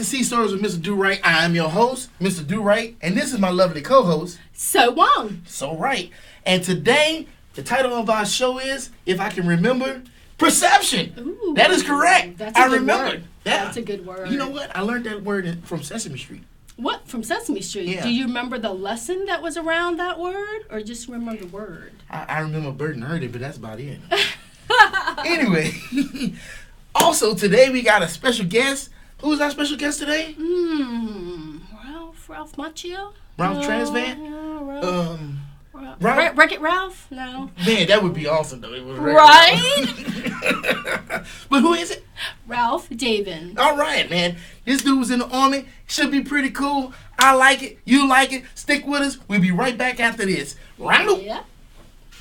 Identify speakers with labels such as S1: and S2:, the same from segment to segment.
S1: Sea Stories with Mr. Durite. I am your host, Mr. Durite, and this is my lovely co-host,
S2: So Wong.
S1: So Right. And today, the title of our show is, if I can remember, Preception.
S2: Ooh,
S1: that is correct.
S2: That's a
S1: I
S2: good
S1: remembered.
S2: word.
S1: Yeah.
S2: That's a good word.
S1: You know what? I learned that word from Sesame Street.
S2: What? From Sesame Street?
S1: Yeah.
S2: Do you remember the lesson that was around that word, or just remember the word?
S1: I remember Bert and Ernie, but that's about it. Anyway, also today we got a special guest. Who is our special guest today?
S2: Ralph Macchio?
S1: Ralph Transvan?
S2: Yeah, Ralph.
S1: Ralph?
S2: Wreck-It Ralph? No.
S1: Man, that would be awesome though. It was
S2: Right?
S1: But who is it?
S2: Ralph Davin.
S1: All right, man. This dude was in the Army. Should be pretty cool. I like it. You like it. Stick with us. We'll be right back after this. Randall?
S2: Yeah.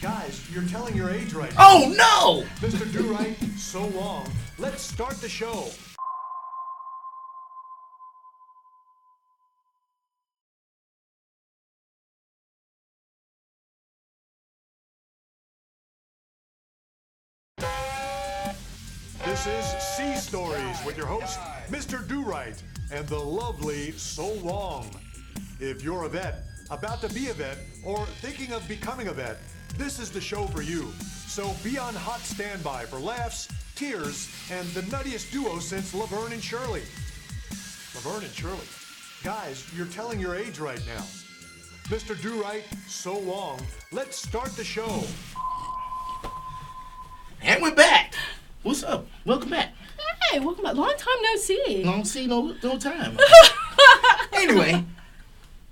S3: Guys, you're telling your age right now.
S1: Oh, no!
S3: Mr. Durite, so long. Let's start the show. This is Sea Stories with your host, Mr. Durite, and the lovely So Wong. If you're a vet, about to be a vet, or thinking of becoming a vet, this is the show for you. So be on hot standby for laughs, tears, and the nuttiest duo since Laverne and Shirley. Laverne and Shirley. Guys, you're telling your age right now. Mr. Durite, So Wong. Let's start the show.
S1: And we're back. What's up? Welcome back.
S2: Hey, welcome back. Long time no see.
S1: Don't see no time. Anyway,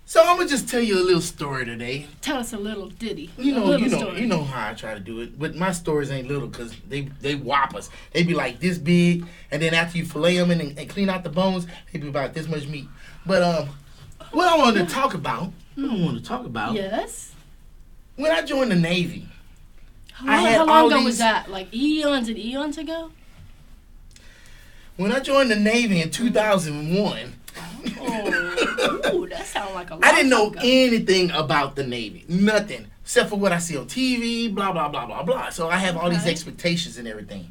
S1: so I'm gonna just tell you a little story today.
S2: Tell us a little ditty.
S1: You
S2: Story.
S1: know how I try to do it, but my stories ain't little because they whop us. They be like this big, and then after you fillet them and clean out the bones, they be about this much meat. But what I wanted to talk about,
S2: Yes.
S1: when I joined the Navy.
S2: How long ago was that? Like eons and eons ago?
S1: When I joined the Navy in 2001,
S2: Oh, that sounds like a long
S1: I didn't know
S2: time ago.
S1: anything about the Navy. Nothing. Except for what I see on TV, blah, blah, blah, blah, blah. So I have all these
S2: Okay.
S1: expectations and everything.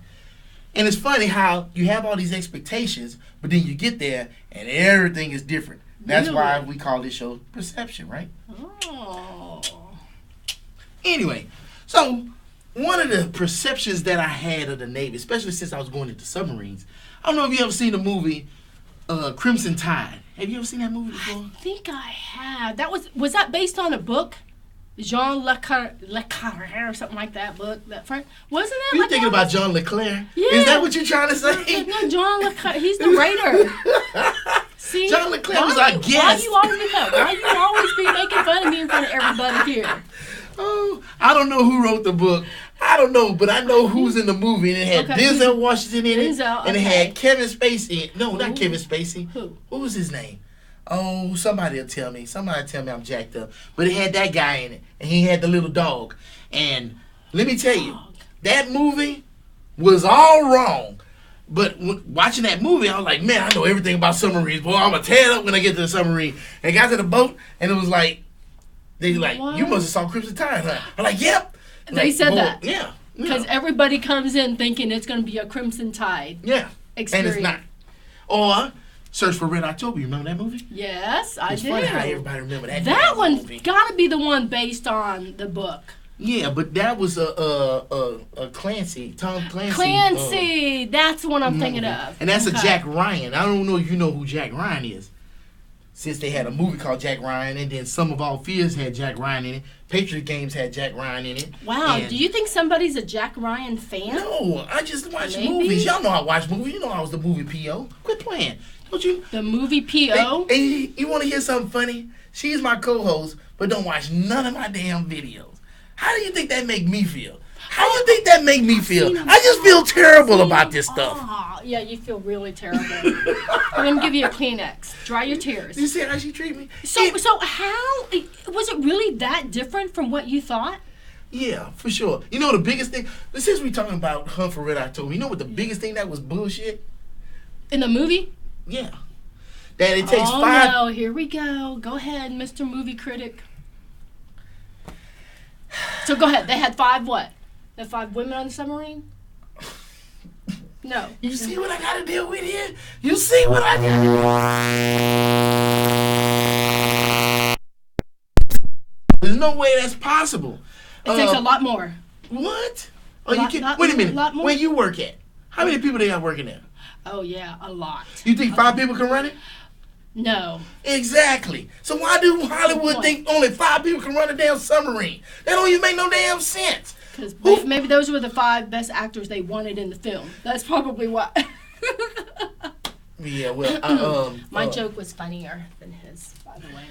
S1: And it's funny how you have all these expectations, but then you get there and everything is different. That's why
S2: Really?
S1: we call this show Preception, right?
S2: Oh.
S1: Anyway, so one of the perceptions that I had of the Navy, especially since I was going into submarines, I don't know if you ever seen the movie Crimson Tide. Have you ever seen that movie before?
S2: I think I have. Was that based on a book? Jean Le Carré or something like that book. Wasn't it?
S1: You
S2: like
S1: thinking
S2: that?
S1: about John Leclerc?
S2: Yeah.
S1: Is that what you're trying to say?
S2: No, John Le Carré. He's the writer. See,
S1: John Leclerc was our guest.
S2: Why you always be making fun of me in front of everybody here?
S1: Oh, I don't know who wrote the book. I don't know, but I know who's in the movie. And it had
S2: Okay.
S1: Denzel Washington in it.
S2: Denzel,
S1: And it
S2: okay.
S1: had Kevin Spacey in it. No, not
S2: Who?
S1: Kevin Spacey.
S2: Who?
S1: What was his name? Oh, somebody will tell me. Somebody tell me I'm jacked up. But it had that guy in it. And he had the little dog. And let me tell you, that movie was all wrong. But watching that movie, I was like, man, I know everything about submarines. Boy, I'm going to tear it up when I get to the submarine. And I got to the boat, and it was like, they like,
S2: What?
S1: you must have saw Crimson Tide, huh? I'm like, yep.
S2: They
S1: Like,
S2: said
S1: boy,
S2: that.
S1: Yeah.
S2: Because everybody comes in thinking it's going to be a Crimson Tide
S1: Yeah.
S2: experience.
S1: And it's not. Or Search for Red October. You remember that movie?
S2: Yes, I
S1: It's
S2: do.
S1: funny how everybody remember that.
S2: That
S1: damn
S2: one
S1: movie.
S2: got to be the one based on the book.
S1: Yeah, but that was a Clancy, Tom Clancy.
S2: Clancy, that's what I'm thinking
S1: movie.
S2: of.
S1: And that's a
S2: Okay.
S1: Jack Ryan. I don't know if you know who Jack Ryan is. Since they had a movie called Jack Ryan, and then Some of Our Fears had Jack Ryan in it. Patriot Games had Jack Ryan in it.
S2: Wow,
S1: And
S2: do you think somebody's a Jack Ryan fan?
S1: No, I just watch
S2: Maybe?
S1: movies. Y'all know I watch movies. You know I was the movie PO. Quit playing. Don't you?
S2: The movie P.O.?
S1: Hey, you want to hear something funny? She's my co-host, but don't watch none of my damn videos. How do you think that make me feel? How do you think that make me feel?
S2: seen 'em
S1: I just feel terrible
S2: all.
S1: about this stuff.
S2: Oh, yeah, you feel really terrible. I'm going to give you a Kleenex. Dry your tears.
S1: You see how she treat me?
S2: So how, was it really that different from what you thought?
S1: Yeah, for sure. You know the biggest thing, since we talking about Hunt for Red October, you know what the biggest thing that was bullshit?
S2: In the movie?
S1: Yeah. That it takes
S2: Oh,
S1: 5...
S2: no, here we go. Go ahead, Mr. Movie Critic. So go ahead. They had 5 what? They had 5 women on the submarine? No.
S1: You see what I got to deal with here? You see what I got? There's no way that's possible.
S2: It takes a lot more.
S1: What? Oh, you can. Wait a minute. Where you work at? How many people they got working there?
S2: Oh yeah, a lot.
S1: You think 5 people can run it?
S2: No.
S1: Exactly. So why do Hollywood think only 5 people can run a damn submarine? That don't even make no damn sense.
S2: Because maybe those were the 5 best actors they wanted in the film. That's probably why.
S1: Yeah, well,
S2: my joke was funnier than his, by the way.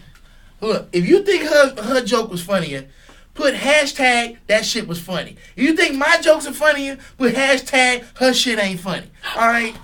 S1: Look, if you think her joke was funnier, put hashtag that shit was funny. If you think my jokes are funnier, put hashtag her shit ain't funny. All right.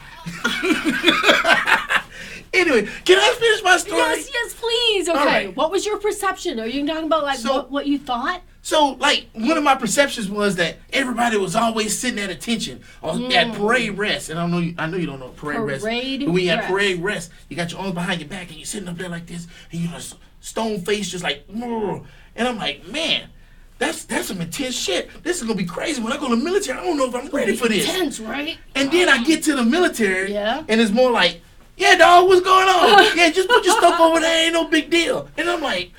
S1: Anyway, can I finish my story?
S2: Yes, please. Okay.
S1: Right.
S2: What was your perception? Are you talking about what you thought?
S1: So, like, one of my perceptions was that everybody was always sitting at attention at parade rest. And I know you don't know parade rest. But when you at parade rest, you got your arms behind your back and you're sitting up there like this, and you're just stone faced, just like, and I'm like, man, that's some intense shit. This is gonna be crazy. When I go to the military, I don't know if I'm ready for this.
S2: Intense, right?
S1: And then I get to the military,
S2: and
S1: it's more like, yeah, dog, what's going on? Yeah, just put your stuff over there. Ain't no big deal. And I'm like,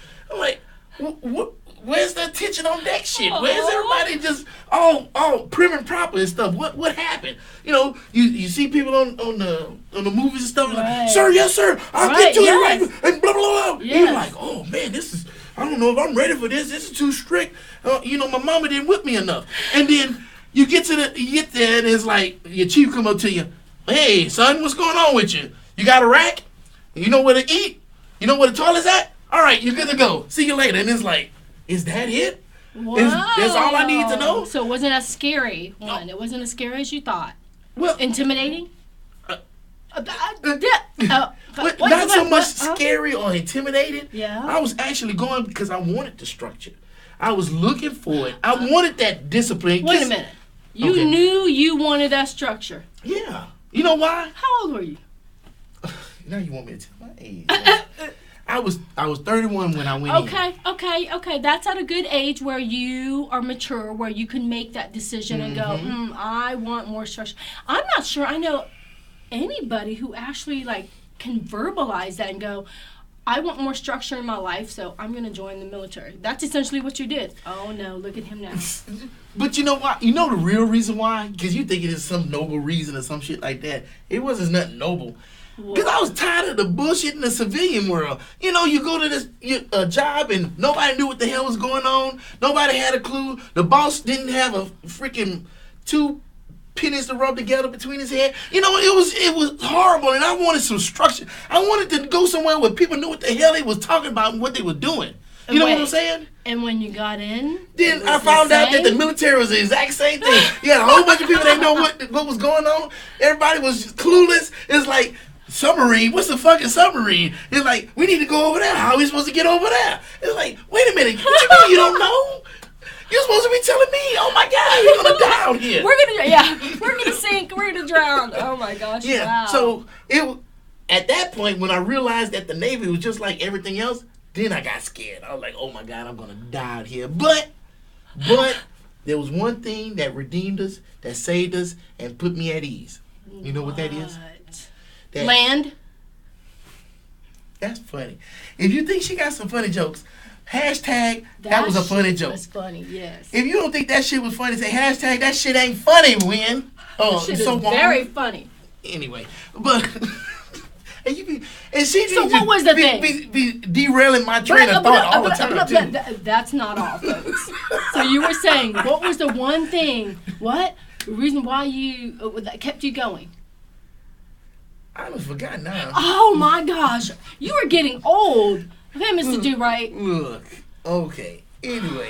S1: what? Where's the attention on that shit? Where's everybody just all prim and proper and stuff? What happened? You know, you see people on the movies and stuff, like, sir, yes, sir, I'll get to it right, and blah, blah, blah. You're like, oh, man, I don't know if I'm ready for this. This is too strict. My mama didn't whip me enough. And then you get there, and it's like, your chief come up to you, hey, son, what's going on with you? You got a rack? You know where to eat? You know where the toilet's at? All right, you're good to go. See you later. And it's like, is that it?
S2: Wow.
S1: That's all I need to know?
S2: So it wasn't as scary one. It wasn't as scary as you thought.
S1: Well,
S2: intimidating?
S1: Not so much scary or intimidating.
S2: Yeah.
S1: I was actually going because I wanted the structure. I was looking for it. I wanted that discipline.
S2: Wait a minute. You knew you wanted that structure.
S1: Yeah. You know why?
S2: How old were you?
S1: Now you want me to tell my age. I was 31 when I went in.
S2: Okay. That's at a good age where you are mature, where you can make that decision and go, I want more structure. I'm not sure I know anybody who actually can verbalize that and go, I want more structure in my life, so I'm going to join the military. That's essentially what you did. Oh, no, look at him now.
S1: But you know why? You know the real reason why? Because you think it is some noble reason or some shit like that. It wasn't nothing noble. Because I was tired of the bullshit in the civilian world. You know, you go to this job and nobody knew what the hell was going on. Nobody had a clue. The boss didn't have a freaking 2 pennies to rub together between his head. You know, it was horrible, and I wanted some structure. I wanted to go somewhere where people knew what the hell they was talking about and what they were doing. You know what I'm saying?
S2: And when you got in,
S1: then I found out that the military was the exact same thing. You had a whole bunch of people that didn't know what was going on. Everybody was just clueless. It's like, submarine? What's the fucking submarine? It's like, we need to go over there. How are we supposed to get over there? It's like, wait a minute. What you mean you don't know? You're supposed to be telling me, oh my God, you're going to die out here.
S2: We're going to sink. We're going to drown. Oh my gosh, wow.
S1: So at that point, when I realized that the Navy was just like everything else, then I got scared. I was like, oh my God, I'm going to die out here. But there was one thing that redeemed us, that saved us, and put me at ease. You know what that is?
S2: Land.
S1: That's funny. If you think she got some funny jokes, hashtag that was a funny joke.
S2: That's funny, yes.
S1: If you don't think that shit was funny, say hashtag that shit ain't funny, Win. Oh,
S2: shit is very funny.
S1: Anyway, but what
S2: was the thing?
S1: Be derailing my train of thought all the time too.
S2: That's not all, folks. So you were saying, what was the one thing? What the reason why that kept you going?
S1: I almost forgot now.
S2: Oh my gosh, you are getting old. Okay, Mr. Durite.
S1: Look, okay. Anyway,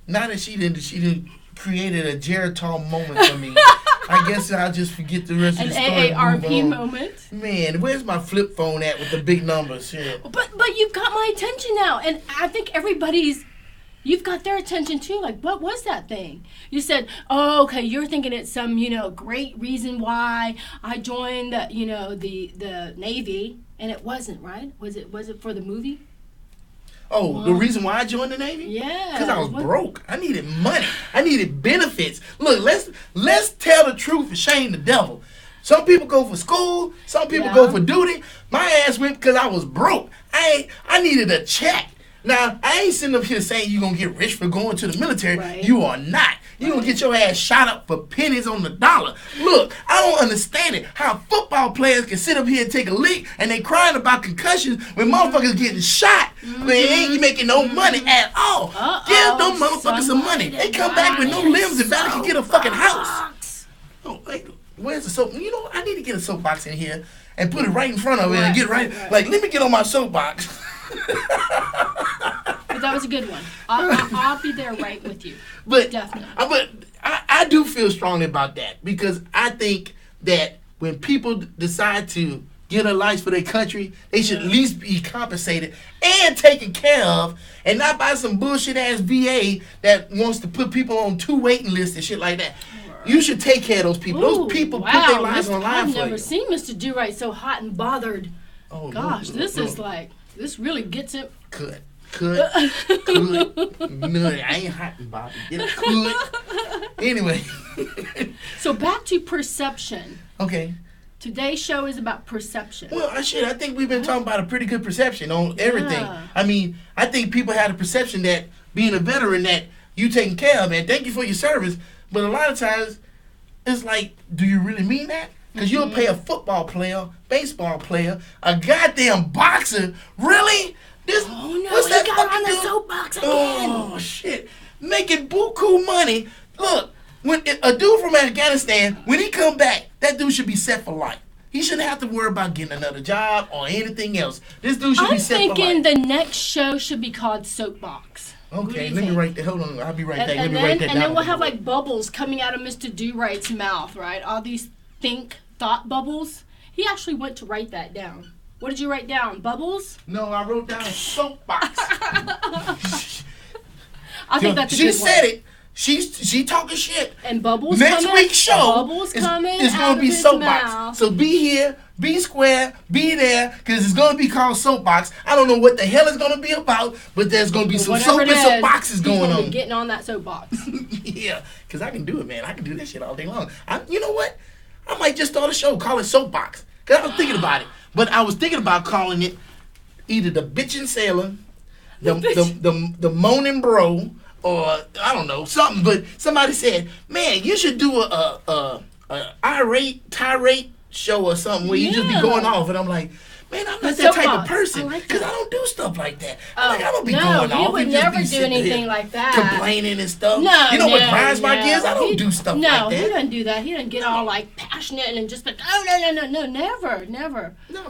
S1: now that she didn't created a Geritol moment for me. I guess I'll just forget the rest of the story.
S2: An AARP moment.
S1: Man, where's my flip phone at with the big numbers here?
S2: But you've got my attention now, and I think you've got their attention too. Like, what was that thing? You said, oh, okay, you're thinking it's some, great reason why I joined the Navy, and it wasn't, right? Was it for the movie?
S1: Oh, the reason why I joined the Navy?
S2: Yeah.
S1: Because I was broke. I needed money. I needed benefits. Look, let's tell the truth and shame the devil. Some people go for school. Some people go for duty. My ass went because I was broke. I needed a check. Now, I ain't sitting up here saying you're going to get rich for going to the military. Right. You are not. You're going to get your ass shot up for pennies on the dollar. Look, I don't understand it. How football players can sit up here and take a lick and they crying about concussions when motherfuckers getting shot. But they ain't making no money at all. Give them motherfuckers some money. They come back with no limbs and barely can get a fucking house. Oh, wait. Where's the soap? You know, I need to get a soapbox in here and put it right in front of it and get right. Like, let me get on my soapbox.
S2: But that was a good one. I'll be there right with you.
S1: But
S2: definitely.
S1: But I do feel strongly about that because I think that when people decide to get a life for their country, they should at least be compensated and taken care of, and not by some bullshit ass VA that wants to put people on 2 waiting lists and shit like that. You should take care of those people. Those people put their lives on line for you.
S2: I've never seen Mr. Durite so hot and bothered. Oh, gosh, this is like, this really gets it.
S1: Could. No, I ain't hot and bothered. It could. Anyway.
S2: So back to perception.
S1: Okay.
S2: Today's show is about perception.
S1: Well, I think we've been talking about a pretty good perception on everything. I mean, I think people had a perception that being a veteran that you taken care of, and thank you for your service. But a lot of times, it's like, do you really mean that? Because you'll pay a football player, baseball player, a goddamn boxer. Really?
S2: Oh no, what's that got on the soapbox again.
S1: Oh shit. Making buku money. Look, when a dude from Afghanistan, when he come back, that dude should be set for life. He shouldn't have to worry about getting another job or anything else. This dude should be set for life.
S2: I'm thinking the next show should be called Soapbox.
S1: Okay, let me write that. Hold on, I'll be right back. Let me write that down.
S2: And then we'll have like bubbles coming out of Mr. Durite's mouth, right? All these thought bubbles. He actually went to write that down. What did you write down? Bubbles?
S1: No, I wrote down soapbox.
S2: I think that's a good one.
S1: She said it. She talking shit.
S2: And bubbles
S1: next
S2: coming.
S1: Week's show
S2: Bubbles coming.
S1: It's gonna be soapbox. So be here, be square, be there, because it's gonna be called soapbox. I don't know what the hell it's gonna be about, but there's gonna be some soap and soapboxes going on.
S2: Getting on that soapbox.
S1: Yeah, because I can do it, man. I can do that shit all day long. You know what? I might just start a show, call it Soapbox. Because I was thinking about it. But I was thinking about calling it either the Bitchin' Sailor, the Moaning Bro, or I don't know, something. But somebody said, man, you should do a tirade show or something where you just be going off. And I'm like, man, I'm not that type of person. Because I don't do stuff like that. I don't be going off.
S2: No, you would never do anything like that.
S1: Complaining and stuff.
S2: No,
S1: you know what grinds my gears? I don't do stuff like that.
S2: No, he doesn't do that. He doesn't get all like passionate and just like, oh, no, never.
S1: No,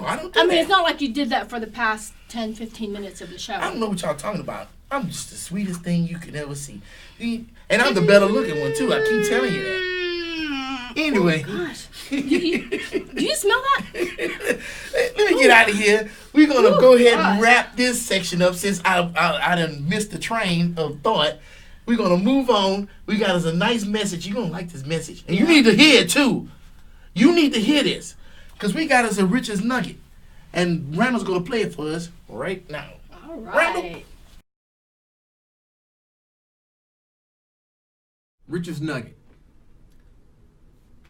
S1: I don't do that.
S2: I mean, it's not like you did that for the past 10, 15 minutes of the show.
S1: I don't know what y'all talking about. I'm just the sweetest thing you could ever see. And I'm the better looking one, too. I keep telling you that. Anyway.
S2: Oh, gosh. Do you smell that?
S1: Let me get out of here. We're going to go ahead and wrap this section up since I done missed the train of thought. We're going to move on. We got us a nice message. You're going to like this message. And you need to hear it, too. You need to hear this. Because we got us a Rich's Nugget. And Randall's going to play it for us right now.
S2: All right.
S1: Randall.
S4: Rich's Nugget.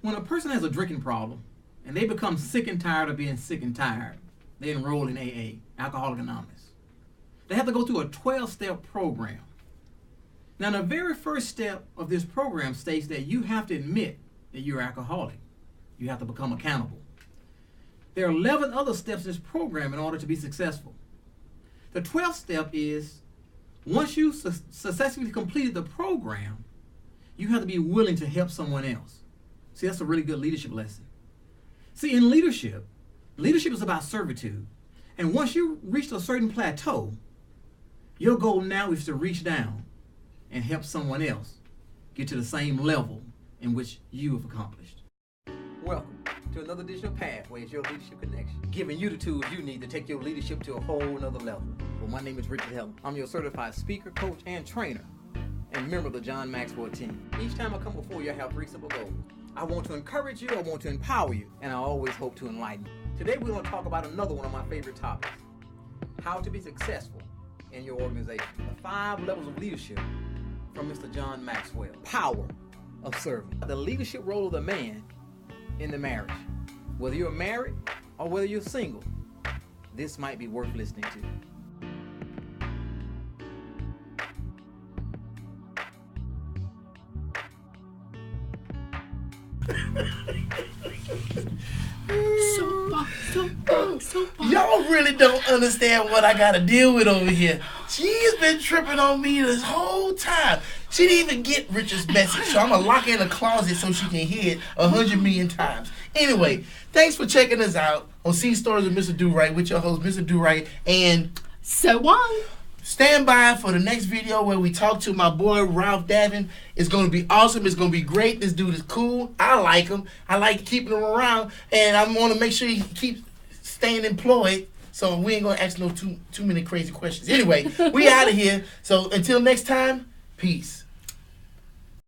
S4: When a person has a drinking problem and they become sick and tired of being sick and tired, they enroll in AA, Alcoholics Anonymous. They have to go through a 12-step program. Now, the very first step of this program states that you have to admit that you're alcoholic. You have to become accountable. There are 11 other steps in this program in order to be successful. The 12th step is, once you successfully completed the program, you have to be willing to help someone else. See, that's a really good leadership lesson. See, in leadership is about servitude. And once you reach a certain plateau, your goal now is to reach down and help someone else get to the same level in which you have accomplished. Welcome to another edition of Pathways, your leadership connection, giving you the tools you need to take your leadership to a whole nother level. Well, my name is Richard Heller. I'm your certified speaker, coach, and trainer, and member of the John Maxwell team. Each time I come before you, I have 3 simple goals. I want to encourage you, I want to empower you, and I always hope to enlighten you. Today we're going to talk about another one of my favorite topics, how to be successful in your organization. The 5 levels of leadership from Mr. John Maxwell. Power of serving. The leadership role of the man in the marriage. Whether you're married or whether you're single, this might be worth listening to.
S1: Y'all really don't understand what I gotta deal with over here. She's been tripping on me this whole time. She didn't even get Richard's message, so I'm gonna lock her in a closet so she can hear it 100 million times. Anyway, thanks for checking us out on C Stories with Mr. Durite with your host, Mr. Durite, and
S2: So Wong.
S1: stand by for the next video where we talk to my boy Ralph Davin. It's going to be awesome. It's going to be great. This dude is cool. I like him. I like keeping him around, and I want to make sure he keeps staying employed. So we ain't going to ask no too many crazy questions. Anyway, we out of here. So until next time, peace.